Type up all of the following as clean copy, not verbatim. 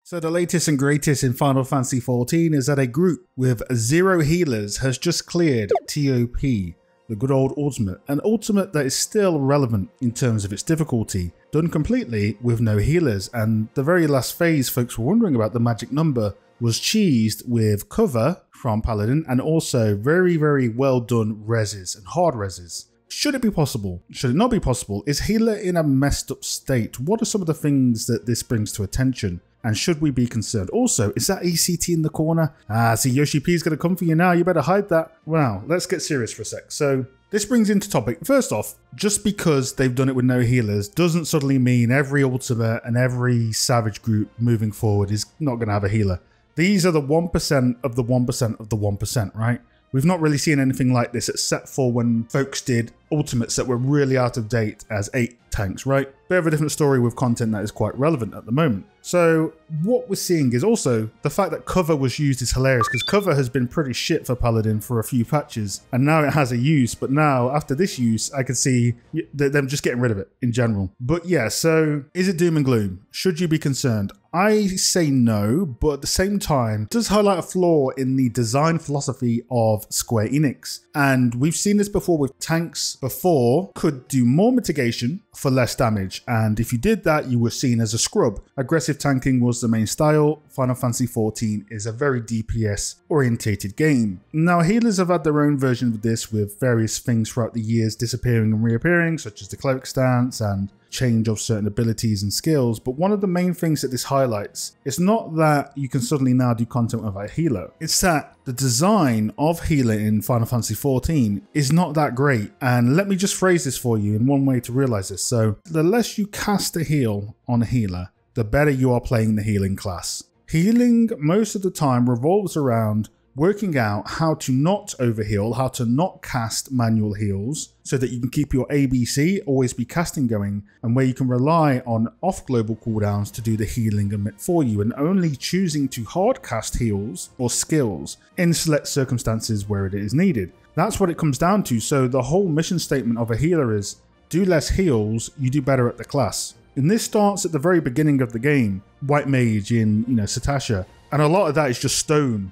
So the latest and greatest in Final Fantasy XIV is that a group with 0 healers has just cleared TOP, the good old ultimate, an ultimate that is still relevant in terms of its difficulty, done completely with no healers. And the very last phase folks were wondering about, the magic number, was cheesed with cover from Paladin and also very well done reses and hard reses. Should it be possible? Should it not be possible? Is healer in a messed up state? What are some of the things that this brings to attention? And should we be concerned? Also, is that ECT in the corner? See, Yoshi P is going to come for you now. You better hide that. Wow, let's get serious for a sec. So this brings into topic, first off, just because they've done it with no healers doesn't suddenly mean every ultimate and every savage group moving forward is not going to have a healer. These are the 1% of the 1% of the 1%, right? We've not really seen anything like this except for when folks did ultimates that were really out of date as 8 tanks, right? Bit of a different story with content that is quite relevant at the moment. So what we're seeing is also the fact that cover was used is hilarious, because cover has been pretty shit for Paladin for a few patches and now it has a use, but now after this use I can see them just getting rid of it in general. But yeah, so is it doom and gloom? Should you be concerned? I say no, but at the same time, it does highlight a flaw in the design philosophy of Square Enix. And we've seen this before with tanks before, could do more mitigation for less damage. And if you did that, you were seen as a scrub. Aggressive tanking was the main style. Final Fantasy XIV is a very DPS orientated game. Now, healers have had their own version of this with various things throughout the years disappearing and reappearing, such as the cleric stance and change of certain abilities and skills. But one of the main things that this highlights is not that you can suddenly now do content without a healer. It's that the design of healer in Final Fantasy XIV is not that great. And let me just phrase this for you in one way to realize this. So the less you cast a heal on a healer, the better you are playing the healing class. Healing most of the time revolves around working out how to not overheal, how to not cast manual heals so that you can keep your ABC, always be casting going, and where you can rely on off-global cooldowns to do the healing for you, and only choosing to hard cast heals or skills in select circumstances where it is needed. That's what it comes down to. So the whole mission statement of a healer is do less heals, you do better at the class. And this starts at the very beginning of the game, White Mage in, Satasha, and a lot of that is just stone.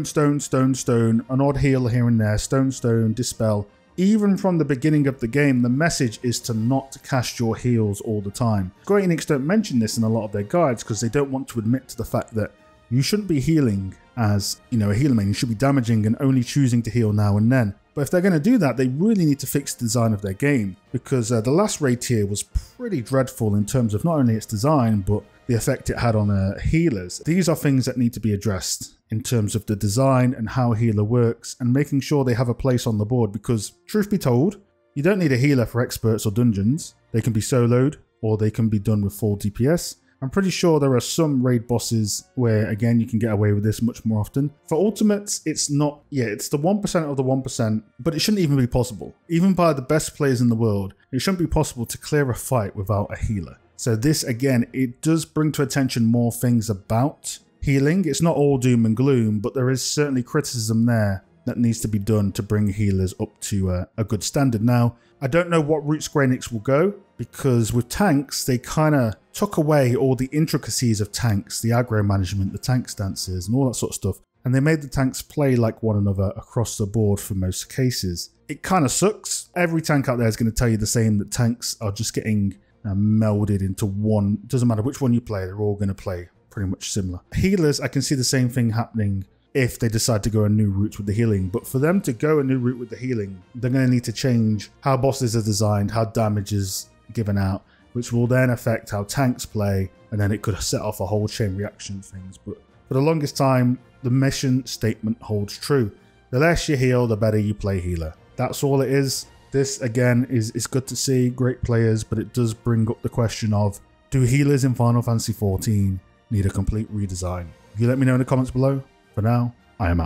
Stone, an odd heal here and there, stone, dispel. Even from the beginning of the game, the message is to not cast your heals all the time. Square Enix don't mention this in a lot of their guides because they don't want to admit to the fact that you shouldn't be healing as, a healer main. You should be damaging and only choosing to heal now and then. But if they're going to do that, they really need to fix the design of their game, because the last raid tier was pretty dreadful in terms of not only its design, but the effect it had on healers. These are things that need to be addressed in terms of the design and how a healer works, and making sure they have a place on the board, because truth be told, you don't need a healer for experts or dungeons. They can be soloed or they can be done with full DPS. I'm pretty sure there are some raid bosses where, again, you can get away with this much more often. For ultimates, it's not, it's the 1% of the 1%, but it shouldn't even be possible. Even by the best players in the world, it shouldn't be possible to clear a fight without a healer. So this, again, it does bring to attention more things about healing. It's not all doom and gloom, but there is certainly criticism there that needs to be done to bring healers up to a good standard. Now, I don't know what route Square Enix will go, because with tanks, they kind of took away all the intricacies of tanks, the aggro management, the tank stances, and all that sort of stuff. And they made the tanks play like one another across the board for most cases. It kind of sucks. Every tank out there is going to tell you the same, that tanks are just getting melded into one. It doesn't matter which one you play, they're all going to play pretty much similar. Healers, I can see the same thing happening if they decide to go a new route with the healing. But for them to go a new route with the healing, they're going to need to change how bosses are designed, how damage is given out, which will then affect how tanks play, and then it could set off a whole chain reaction of things. But for the longest time, the mission statement holds true. The less you heal, the better you play healer. That's all it is. This, again, is good to see, great players, but it does bring up the question of, do healers in Final Fantasy XIV need a complete redesign? You let me know in the comments below. For now, I am out.